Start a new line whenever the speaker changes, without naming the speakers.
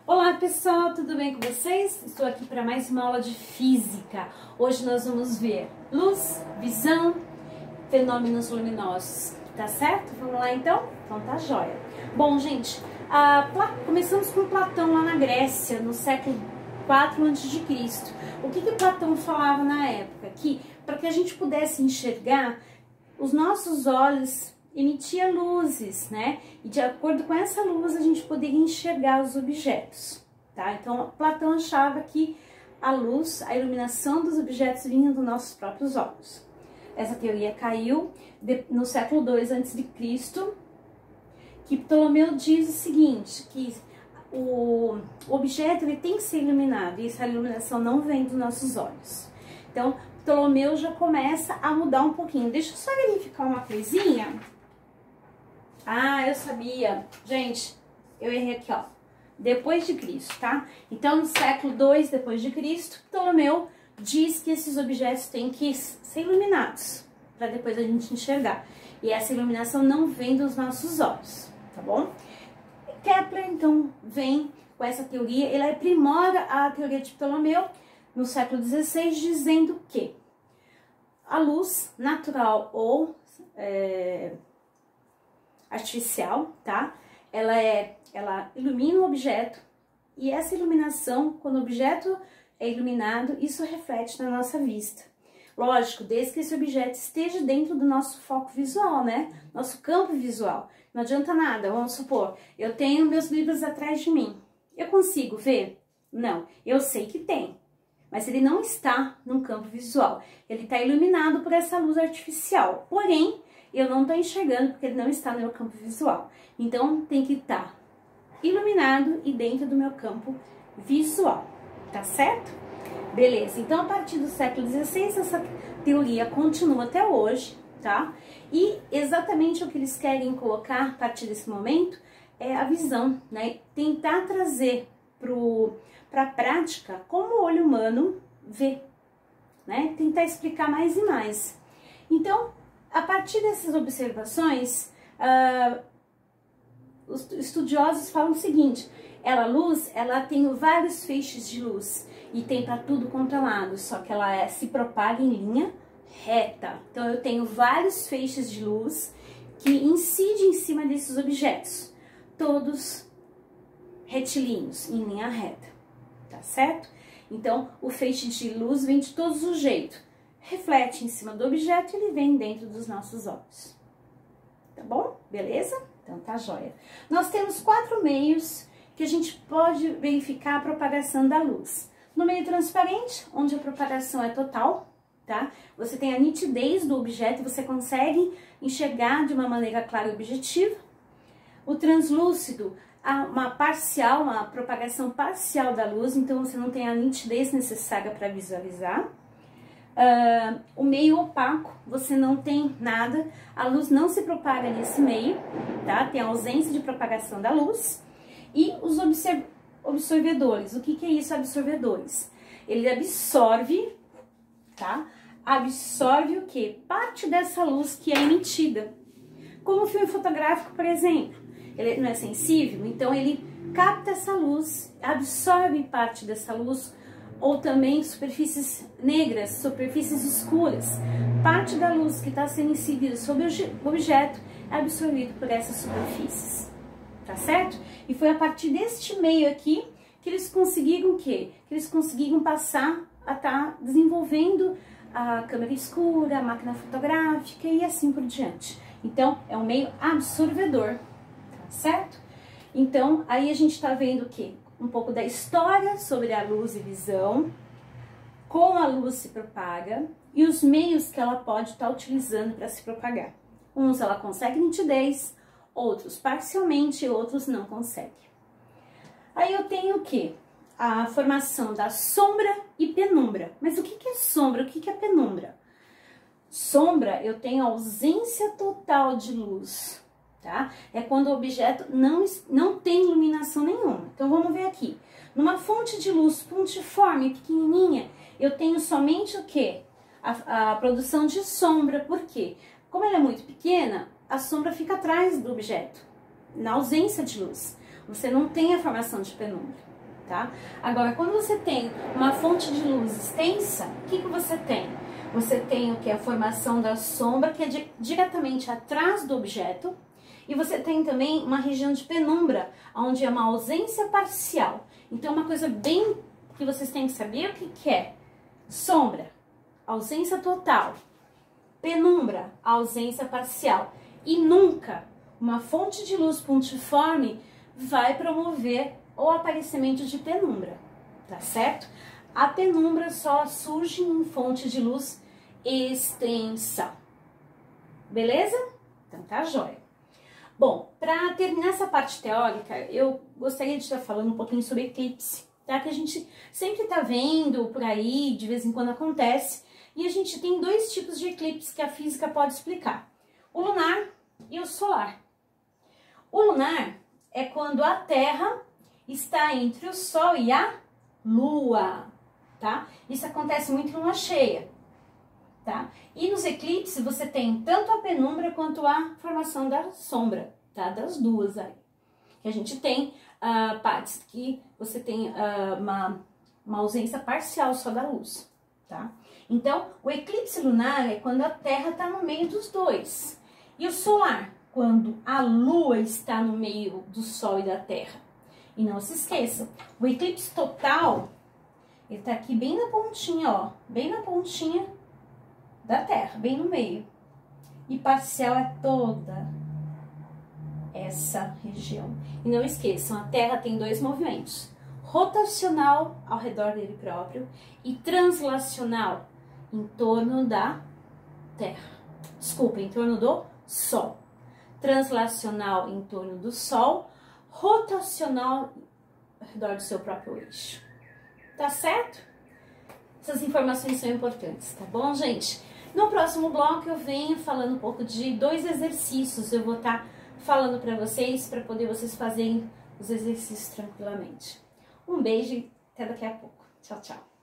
Olá pessoal, tudo bem com vocês? Estou aqui para mais uma aula de física. Hoje nós vamos ver luz, visão, fenômenos luminosos, tá certo? Vamos lá então? Então tá jóia. Bom, gente, começamos com Platão lá na Grécia, no século 4 a.C. O que Platão falava na época? Que para que a gente pudesse enxergar, os nossos olhos emitia luzes, né? E de acordo com essa luz a gente poderia enxergar os objetos, tá? Então Platão achava que a luz, a iluminação dos objetos vinha dos nossos próprios olhos. Essa teoria caiu no século 2 a.C., que Ptolomeu diz o seguinte, que o objeto ele tem que ser iluminado e essa iluminação não vem dos nossos olhos. Então Ptolomeu já começa a mudar um pouquinho. Deixa eu só verificar uma coisinha. Ah, eu sabia. Gente, eu errei aqui, ó. Depois de Cristo, tá? Então, no século 2 depois de Cristo, Ptolomeu diz que esses objetos têm que ser iluminados, para depois a gente enxergar. E essa iluminação não vem dos nossos olhos, tá bom? Kepler, então, vem com essa teoria, ele aprimora a teoria de Ptolomeu no século 16, dizendo que a luz natural ou artificial, tá? Ela ilumina o objeto e essa iluminação, quando o objeto é iluminado, isso reflete na nossa vista. Lógico, desde que esse objeto esteja dentro do nosso foco visual, né? Nosso campo visual. Não adianta nada, vamos supor, eu tenho meus livros atrás de mim. Eu consigo ver? Não, eu sei que tem. Mas ele não está num campo visual. Ele está iluminado por essa luz artificial. Porém, eu não estou enxergando porque ele não está no meu campo visual. Então, tem que estar iluminado e dentro do meu campo visual. Tá certo? Beleza. Então, a partir do século XVI, essa teoria continua até hoje, tá? E exatamente o que eles querem colocar a partir desse momento é a visão, né? Tentar trazer para a prática como o olho humano vê, né? Tentar explicar mais e mais. Então, a partir dessas observações, os estudiosos falam o seguinte: a luz, ela tem vários feixes de luz e tem para tudo quanto é lado, só que ela se propaga em linha reta. Então eu tenho vários feixes de luz que incidem em cima desses objetos, todos retilíneos, em linha reta, tá certo? Então o feixe de luz vem de todos os jeitos, reflete em cima do objeto e ele vem dentro dos nossos olhos, tá bom? Beleza? Então tá jóia. Nós temos 4 meios que a gente pode verificar a propagação da luz. No meio transparente, onde a propagação é total, tá? Você tem a nitidez do objeto, você consegue enxergar de uma maneira clara e objetiva. O translúcido, uma propagação parcial da luz, então você não tem a nitidez necessária para visualizar. O meio opaco, você não tem nada, a luz não se propaga nesse meio, tá? Tem a ausência de propagação da luz. E os absorvedores, o que é isso, absorvedores? Ele absorve, tá? Absorve o quê? Parte dessa luz que é emitida. Como o filme fotográfico, por exemplo, ele não é sensível, então ele capta essa luz, absorve parte dessa luz, ou também superfícies negras, superfícies escuras. Parte da luz que está sendo incidida sobre o objeto é absorvida por essas superfícies, tá certo? E foi a partir deste meio aqui que eles conseguiram o quê? Que eles conseguiram passar a estar desenvolvendo a câmera escura, a máquina fotográfica e assim por diante. Então, é um meio absorvedor, tá certo? Então, aí a gente está vendo o quê? Um pouco da história sobre a luz e visão, como a luz se propaga e os meios que ela pode estar utilizando para se propagar. Uns ela consegue nitidez, outros parcialmente e outros não conseguem. Aí eu tenho o quê? A formação da sombra e penumbra. Mas o que é sombra? O que é penumbra? Sombra, eu tenho ausência total de luz, tá? É quando o objeto não tem iluminação nenhuma. Então vamos ver aqui. Numa fonte de luz pontiforme, pequenininha, eu tenho somente o quê? A produção de sombra. Por quê? Como ela é muito pequena, a sombra fica atrás do objeto, na ausência de luz. Você não tem a formação de penumbra. tá? Agora, quando você tem uma fonte de luz extensa, o que você tem? Você tem o que? A formação da sombra, que é diretamente atrás do objeto, e você tem também uma região de penumbra, onde é uma ausência parcial. Então, uma coisa bem que vocês têm que saber o que é: sombra, ausência total; penumbra, ausência parcial. E nunca uma fonte de luz pontiforme vai promover o aparecimento de penumbra, tá certo? A penumbra só surge em fonte de luz extensa, beleza? Então tá jóia. Bom, para terminar essa parte teórica, eu gostaria de estar falando um pouquinho sobre eclipse, tá? Que a gente sempre tá vendo por aí, de vez em quando acontece, e a gente tem dois tipos de eclipse que a física pode explicar: o lunar e o solar. O lunar é quando a Terra está entre o Sol e a Lua, tá? Isso acontece muito em lua cheia, tá? E nos eclipses você tem tanto a penumbra quanto a formação da sombra, tá? Das duas aí. Que a gente tem partes que você tem uma ausência parcial só da luz, tá? Então, o eclipse lunar é quando a Terra está no meio dos dois. E o solar, quando a Lua está no meio do Sol e da Terra. E não se esqueça, o eclipse total, ele tá aqui bem na pontinha, ó, bem na pontinha da Terra, bem no meio. E parcial é toda essa região. E não esqueçam, a Terra tem dois movimentos: rotacional ao redor dele próprio e translacional em torno da Terra. Desculpa, em torno do Sol. Translacional em torno do Sol, rotacional ao redor do seu próprio eixo. Tá certo? Essas informações são importantes, tá bom, gente? No próximo bloco eu venho falando um pouco de dois exercícios. Eu vou estar falando para vocês, para poder vocês fazerem os exercícios tranquilamente. Um beijo e até daqui a pouco. Tchau, tchau.